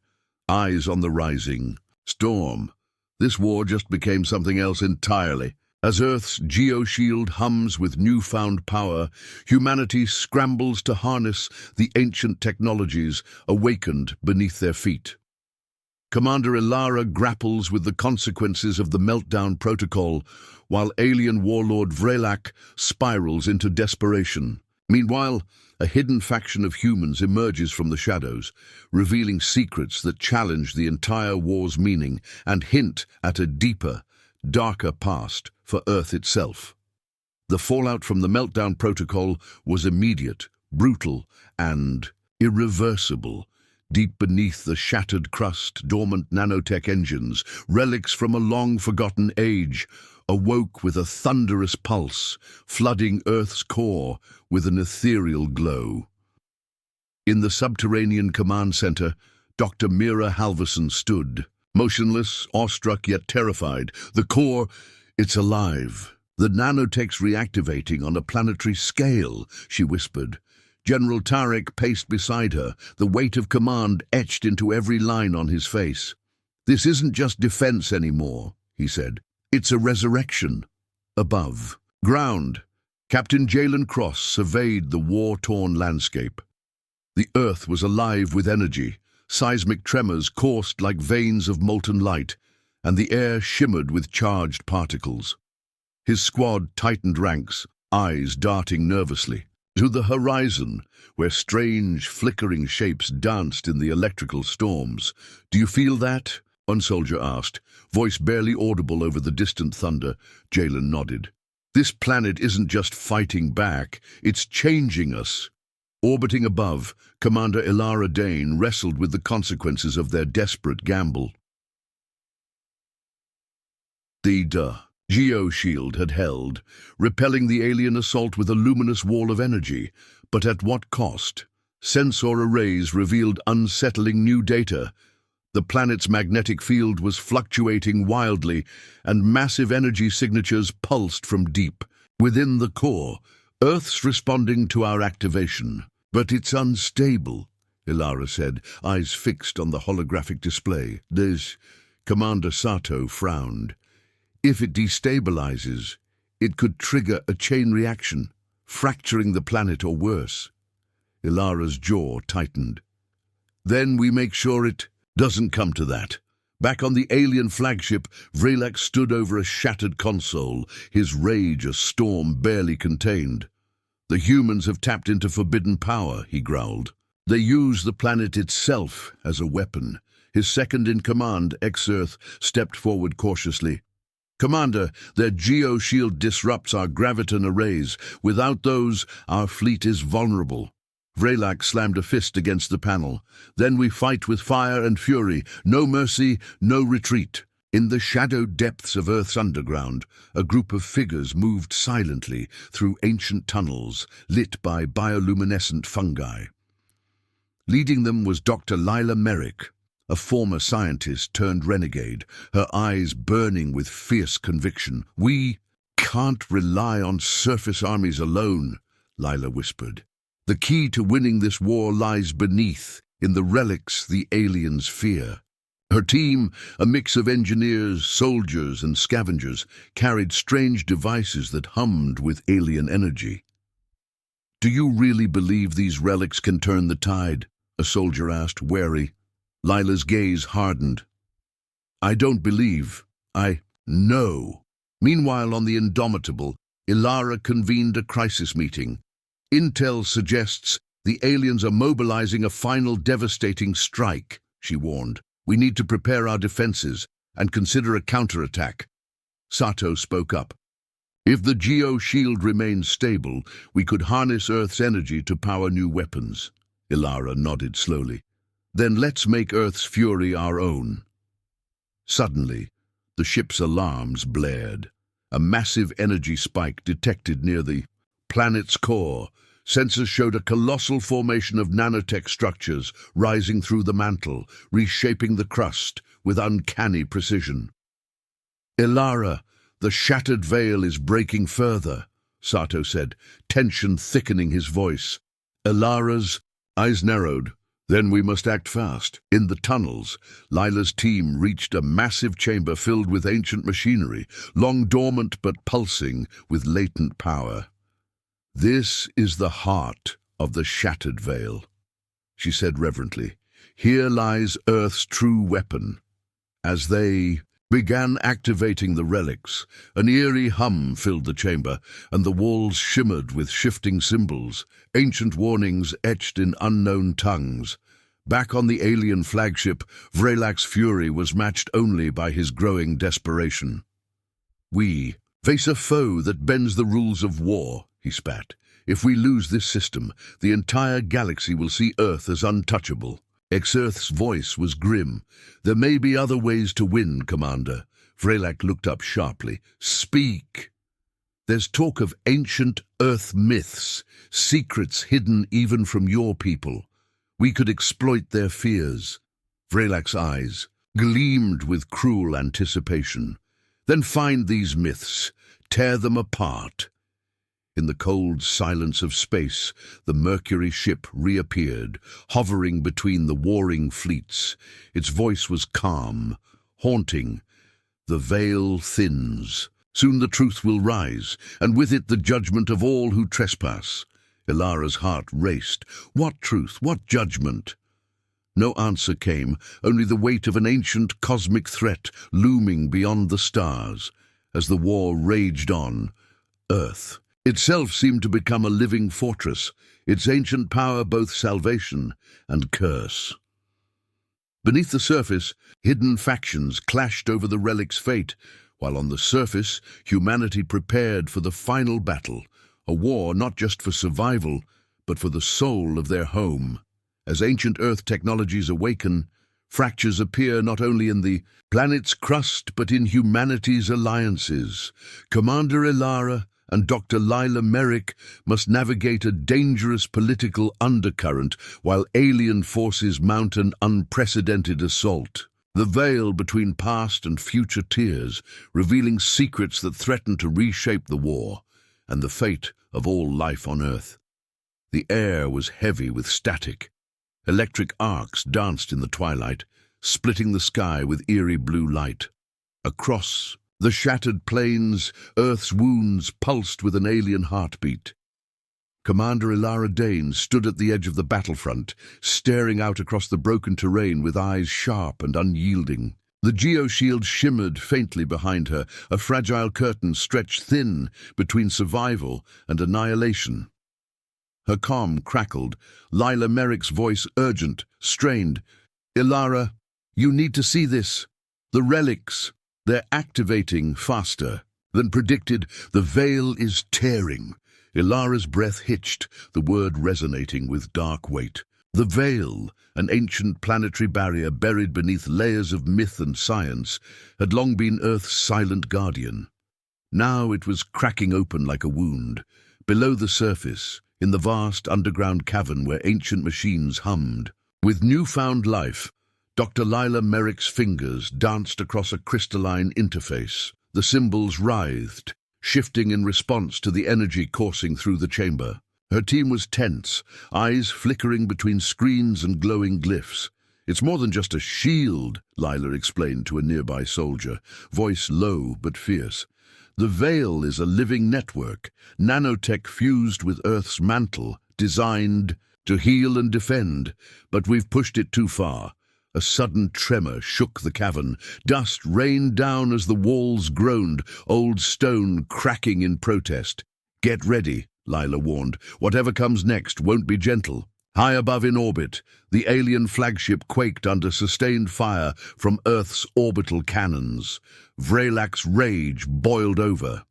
eyes on the rising storm. This war just became something else entirely. As Earth's geoshield hums with newfound power, humanity scrambles to harness the ancient technologies awakened beneath their feet. Commander Ilara grapples with the consequences of the meltdown protocol, while alien warlord Vrelak spirals into desperation. Meanwhile, a hidden faction of humans emerges from the shadows, revealing secrets that challenge the entire war's meaning and hint at a deeper, darker past for Earth itself. The fallout from the meltdown protocol was immediate, brutal, and irreversible. Deep beneath the shattered crust, dormant nanotech engines, relics from a long-forgotten age, awoke with a thunderous pulse, flooding Earth's core with an ethereal glow. In the subterranean command center, Dr. Mira Halverson stood, motionless, awestruck yet terrified. "The core, it's alive. The nanotech's reactivating on a planetary scale," she whispered. General Tarek paced beside her, the weight of command etched into every line on his face. "This isn't just defense anymore," he said. "It's a resurrection." Above ground, Captain Jalen Cross surveyed the war-torn landscape. The Earth was alive with energy. Seismic tremors coursed like veins of molten light, and the air shimmered with charged particles. His squad tightened ranks, eyes darting nervously to the horizon, where strange, flickering shapes danced in the electrical storms. "Do you feel that?" one soldier asked, voice barely audible over the distant thunder. Jalen nodded. "This planet isn't just fighting back, it's changing us." Orbiting above, Commander Ilara Dane wrestled with the consequences of their desperate gamble. The geoshield had held, repelling the alien assault with a luminous wall of energy. But at what cost? Sensor arrays revealed unsettling new data. The planet's magnetic field was fluctuating wildly, and massive energy signatures pulsed from deep within the core. Earth's responding to our activation, but it's unstable, Ilara said, eyes fixed on the holographic display. Commander Sato frowned. If it destabilizes, it could trigger a chain reaction, fracturing the planet or worse. Ilara's jaw tightened. Then we make sure it doesn't come to that. Back on the alien flagship, Vex stood over a shattered console, his rage a storm barely contained. The humans have tapped into forbidden power, he growled. They use the planet itself as a weapon. His second-in-command, Earth, stepped forward cautiously. Commander, their geo-shield disrupts our graviton arrays. Without those, our fleet is vulnerable. Vex slammed a fist against the panel. Then we fight with fire and fury. No mercy, no retreat. In the shadowed depths of Earth's underground, a group of figures moved silently through ancient tunnels lit by bioluminescent fungi. Leading them was Dr. Lila Merrick, a former scientist turned renegade, her eyes burning with fierce conviction. We can't rely on surface armies alone, Lila whispered. The key to winning this war lies beneath, in the relics the aliens fear. Her team, a mix of engineers, soldiers, and scavengers, carried strange devices that hummed with alien energy. Do you really believe these relics can turn the tide? A soldier asked, wary. Lila's gaze hardened. I don't believe. I know. Meanwhile, on the Indomitable, Ilara convened a crisis meeting. Intel suggests the aliens are mobilizing a final devastating strike, she warned. We need to prepare our defenses and consider a counterattack. Sato spoke up. If the geo-shield remains stable, we could harness Earth's energy to power new weapons. Ilara nodded slowly. Then let's make Earth's fury our own. Suddenly, the ship's alarms blared. A massive energy spike detected near the planet's core. Sensors showed a colossal formation of nanotech structures rising through the mantle, reshaping the crust with uncanny precision. Ilara, the shattered veil is breaking further, Sato said, tension thickening his voice. Ilara's eyes narrowed. Then we must act fast. In the tunnels, Lila's team reached a massive chamber filled with ancient machinery, long dormant but pulsing with latent power. This is the heart of the shattered veil, she said reverently. Here lies Earth's true weapon. As they began activating the relics, an eerie hum filled the chamber, and the walls shimmered with shifting symbols, ancient warnings etched in unknown tongues. Back on the alien flagship, Veilak's fury was matched only by his growing desperation. We face a foe that bends the rules of war, he spat. If we lose this system, the entire galaxy will see Earth as untouchable. Earth's voice was grim. There may be other ways to win, Commander. Veilak looked up sharply. Speak. There's talk of ancient Earth myths, secrets hidden even from your people. We could exploit their fears. Veilak's eyes gleamed with cruel anticipation. Then find these myths, tear them apart. In the cold silence of space, the Mercury ship reappeared, hovering between the warring fleets. Its voice was calm, haunting. The veil thins. Soon the truth will rise, and with it the judgment of all who trespass. Ilara's heart raced. What truth? What judgment? No answer came, only the weight of an ancient cosmic threat looming beyond the stars. As the war raged on, Earth itself seemed to become a living fortress, its ancient power both salvation and curse. Beneath the surface, hidden factions clashed over the relic's fate, while on the surface, humanity prepared for the final battle, a war not just for survival, but for the soul of their home. As ancient Earth technologies awaken, fractures appear not only in the planet's crust, but in humanity's alliances. Commander Ilara and Dr. Lila Merrick must navigate a dangerous political undercurrent while alien forces mount an unprecedented assault. The veil between past and future tears, revealing secrets that threaten to reshape the war, and the fate of all life on Earth. The air was heavy with static. Electric arcs danced in the twilight, splitting the sky with eerie blue light. Across the shattered plains, Earth's wounds pulsed with an alien heartbeat. Commander Ilara Dane stood at the edge of the battlefront, staring out across the broken terrain with eyes sharp and unyielding. The geoshield shimmered faintly behind her, a fragile curtain stretched thin between survival and annihilation. Her comm crackled, Lila Merrick's voice urgent, strained. "Ilara, you need to see this. The relics, they're activating faster than predicted. The veil is tearing." Ilara's breath hitched, the word resonating with dark weight. The veil, an ancient planetary barrier buried beneath layers of myth and science, had long been Earth's silent guardian. Now it was cracking open like a wound. Below the surface, in the vast underground cavern where ancient machines hummed. With newfound life, Dr. Lila Merrick's fingers danced across a crystalline interface. The symbols writhed, shifting in response to the energy coursing through the chamber. Her team was tense, eyes flickering between screens and glowing glyphs. "It's more than just a shield," Lila explained to a nearby soldier, voice low but fierce. "The veil is a living network, nanotech fused with Earth's mantle, designed to heal and defend, but we've pushed it too far." A sudden tremor shook the cavern. Dust rained down as the walls groaned, old stone cracking in protest. "Get ready," Lila warned. "Whatever comes next won't be gentle." High above in orbit, the alien flagship quaked under sustained fire from Earth's orbital cannons. Vrelak's rage boiled over.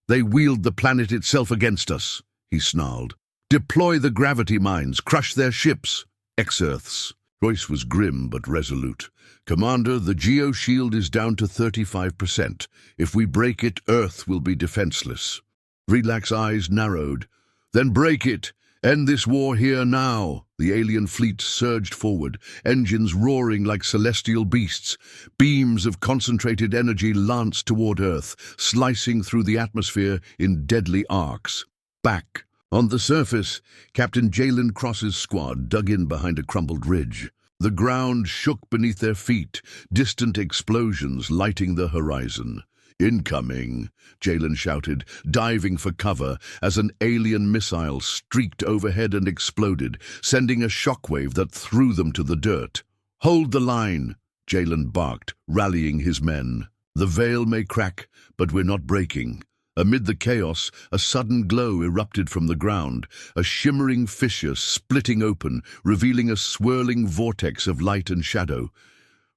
"They wield the planet itself against us," he snarled. "Deploy the gravity mines, crush their ships." Exearth's voice was grim but resolute. "Commander, the geoshield is down to 35%. If we break it, Earth will be defenseless." Vrelak's eyes narrowed. "Then break it! End this war here now." The alien fleet surged forward, engines roaring like celestial beasts. Beams of concentrated energy lanced toward Earth, slicing through the atmosphere in deadly arcs. Back on the surface, Captain Jalen Cross's squad dug in behind a crumbled ridge. The ground shook beneath their feet, distant explosions lighting the horizon. "Incoming," Jalen shouted, diving for cover as an alien missile streaked overhead and exploded, sending a shockwave that threw them to the dirt. "Hold the line," Jalen barked, rallying his men. "The veil may crack, but we're not breaking." Amid the chaos, a sudden glow erupted from the ground, a shimmering fissure splitting open, revealing a swirling vortex of light and shadow.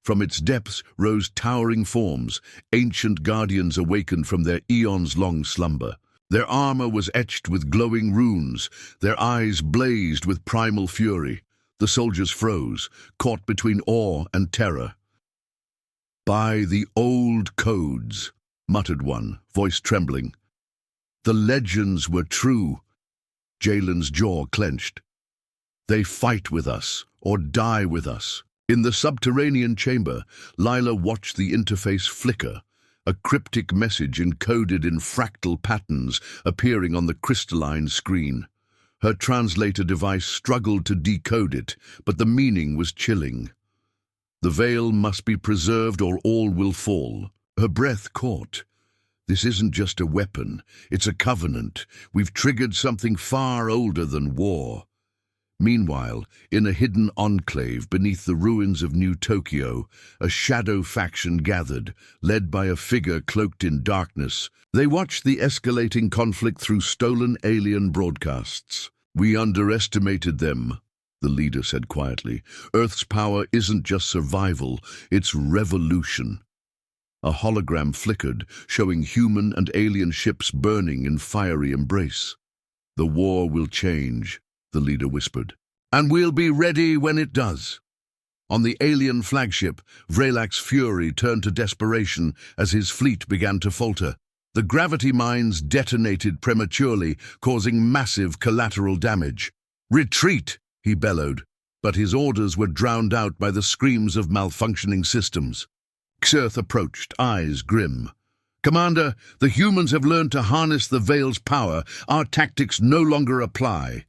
From its depths rose towering forms, ancient guardians awakened from their eons-long slumber. Their armor was etched with glowing runes, their eyes blazed with primal fury. The soldiers froze, caught between awe and terror. "By the old codes," muttered one, voice trembling. "The legends were true." Jalen's jaw clenched. "They fight with us, or die with us." In the subterranean chamber, Lila watched the interface flicker, a cryptic message encoded in fractal patterns appearing on the crystalline screen. Her translator device struggled to decode it, but the meaning was chilling. "The veil must be preserved or all will fall." Her breath caught. "This isn't just a weapon, it's a covenant. We've triggered something far older than war." Meanwhile, in a hidden enclave beneath the ruins of New Tokyo, a shadow faction gathered, led by a figure cloaked in darkness. They watched the escalating conflict through stolen alien broadcasts. "We underestimated them," the leader said quietly. "Earth's power isn't just survival, it's revolution." A hologram flickered, showing human and alien ships burning in fiery embrace. "The war will change," the leader whispered, "and we'll be ready when it does." On the alien flagship, Vrelak's fury turned to desperation as his fleet began to falter. The gravity mines detonated prematurely, causing massive collateral damage. "Retreat!" he bellowed, but his orders were drowned out by the screams of malfunctioning systems. Xerth approached, eyes grim. "Commander, the humans have learned to harness the Veil's power. Our tactics no longer apply."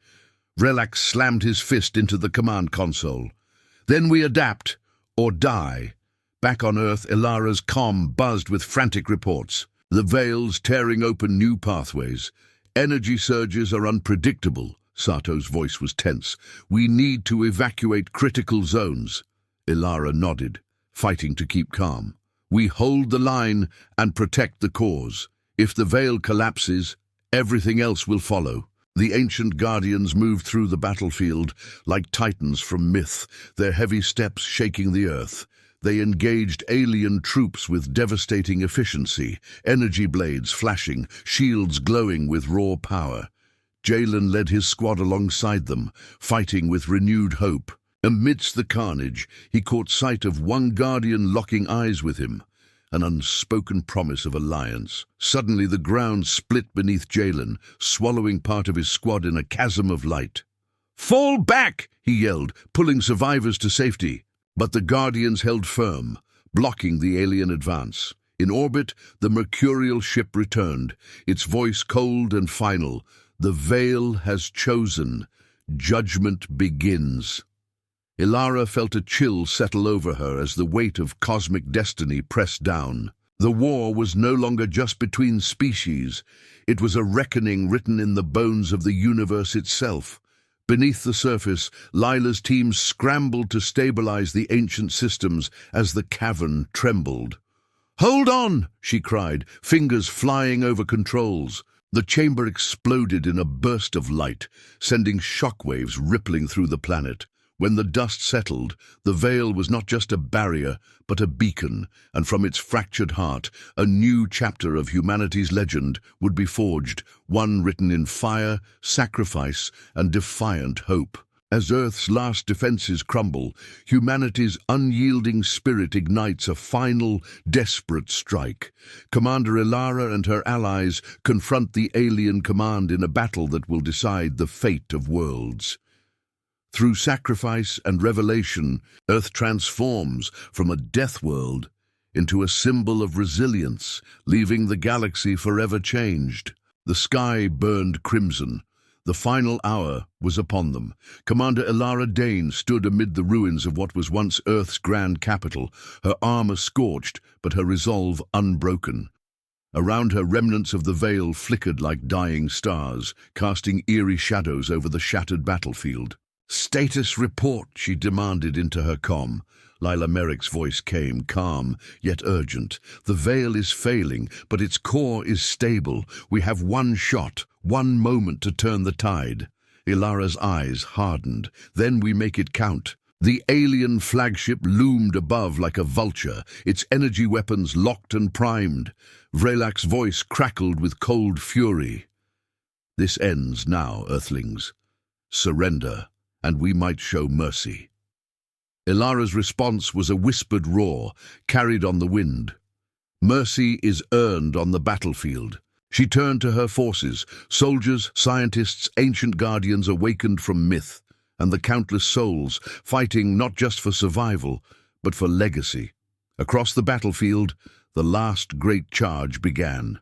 Relax slammed his fist into the command console. "Then we adapt, or die." Back on Earth, Ilara's comm buzzed with frantic reports. The Veil's tearing open new pathways. "Energy surges are unpredictable." Sato's voice was tense. "We need to evacuate critical zones." Ilara nodded, fighting to keep calm. "We hold the line and protect the cause. If the Veil collapses, everything else will follow." The ancient guardians moved through the battlefield like titans from myth, their heavy steps shaking the earth. They engaged alien troops with devastating efficiency, energy blades flashing, shields glowing with raw power. Jalen led his squad alongside them, fighting with renewed hope. Amidst the carnage, he caught sight of one guardian locking eyes with him, an unspoken promise of alliance. Suddenly the ground split beneath Jalen, swallowing part of his squad in a chasm of light. "Fall back!" he yelled, pulling survivors to safety. But the guardians held firm, blocking the alien advance. In orbit, the mercurial ship returned, its voice cold and final. "The Veil has chosen. Judgment begins." Ilara felt a chill settle over her as the weight of cosmic destiny pressed down. The war was no longer just between species. It was a reckoning written in the bones of the universe itself. Beneath the surface, Lila's team scrambled to stabilize the ancient systems as the cavern trembled. "Hold on!" she cried, fingers flying over controls. The chamber exploded in a burst of light, sending shockwaves rippling through the planet. When the dust settled, the Veil was not just a barrier, but a beacon, and from its fractured heart, a new chapter of humanity's legend would be forged, one written in fire, sacrifice, and defiant hope. As Earth's last defenses crumble, humanity's unyielding spirit ignites a final, desperate strike. Commander Ilara and her allies confront the alien command in a battle that will decide the fate of worlds. Through sacrifice and revelation, Earth transforms from a death world into a symbol of resilience, leaving the galaxy forever changed. The sky burned crimson. The final hour was upon them. Commander Ilara Dane stood amid the ruins of what was once Earth's grand capital, her armor scorched, but her resolve unbroken. Around her, remnants of the Veil flickered like dying stars, casting eerie shadows over the shattered battlefield. "Status report," she demanded into her comm. Lila Merrick's voice came, calm, yet urgent. "The Veil is failing, but its core is stable. We have one shot, one moment to turn the tide." Ilara's eyes hardened. "Then we make it count." The alien flagship loomed above like a vulture, its energy weapons locked and primed. Vrelak's voice crackled with cold fury. "This ends now, Earthlings. Surrender, and we might show mercy." Ilara's response was a whispered roar, carried on the wind. "Mercy is earned on the battlefield." She turned to her forces, soldiers, scientists, ancient guardians awakened from myth, and the countless souls fighting not just for survival, but for legacy. Across the battlefield, the last great charge began.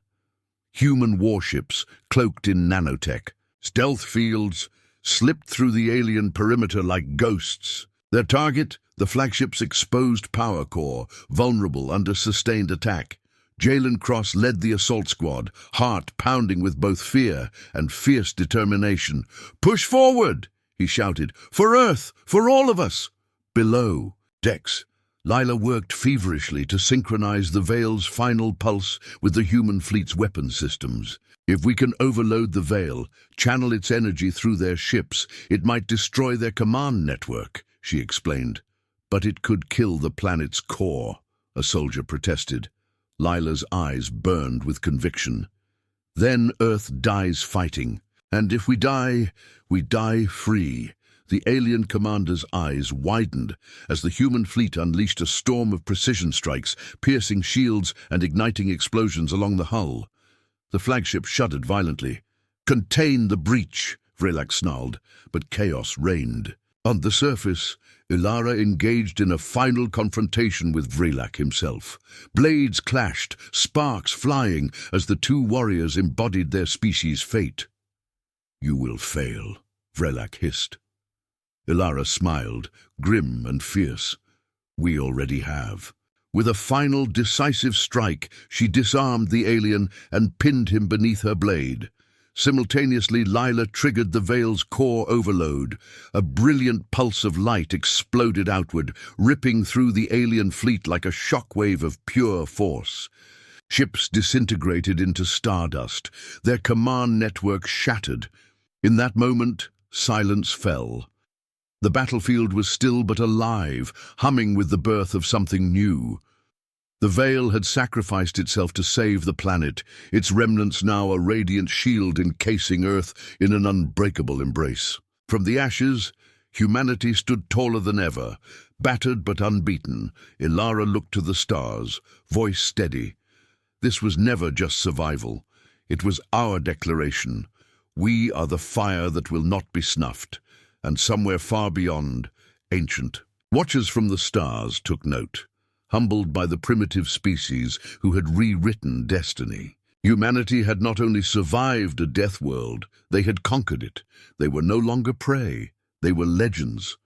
Human warships, cloaked in nanotech, stealth fields, slipped through the alien perimeter like ghosts. Their target, the flagship's exposed power core, vulnerable under sustained attack. Jalen Cross led the assault squad, heart pounding with both fear and fierce determination. "Push forward!" he shouted. "For Earth! For all of us!" Below decks, Lila worked feverishly to synchronize the Veil's final pulse with the human fleet's weapon systems. "If we can overload the Veil, channel its energy through their ships, it might destroy their command network," she explained. "But it could kill the planet's core," a soldier protested. Lila's eyes burned with conviction. "Then Earth dies fighting, and if we die free." The alien commander's eyes widened as the human fleet unleashed a storm of precision strikes, piercing shields and igniting explosions along the hull. The flagship shuddered violently. "Contain the breach," Vrelak snarled, but chaos reigned. On the surface, Ilara engaged in a final confrontation with Vrelak himself. Blades clashed, sparks flying as the two warriors embodied their species' fate. "You will fail," Vrelak hissed. Ilara smiled, grim and fierce. "We already have." With a final decisive strike, she disarmed the alien and pinned him beneath her blade. Simultaneously, Lila triggered the Veil's core overload. A brilliant pulse of light exploded outward, ripping through the alien fleet like a shockwave of pure force. Ships disintegrated into stardust, their command network shattered. In that moment, silence fell. The battlefield was still but alive, humming with the birth of something new. The Veil had sacrificed itself to save the planet, its remnants now a radiant shield encasing Earth in an unbreakable embrace. From the ashes, humanity stood taller than ever. Battered but unbeaten, Ilara looked to the stars, voice steady. This was never just survival. It was our declaration. We are the fire that will not be snuffed, and somewhere far beyond, ancient. Watchers from the stars took note, humbled by the primitive species who had rewritten destiny. Humanity had not only survived a death world, they had conquered it. They were no longer prey. They were legends.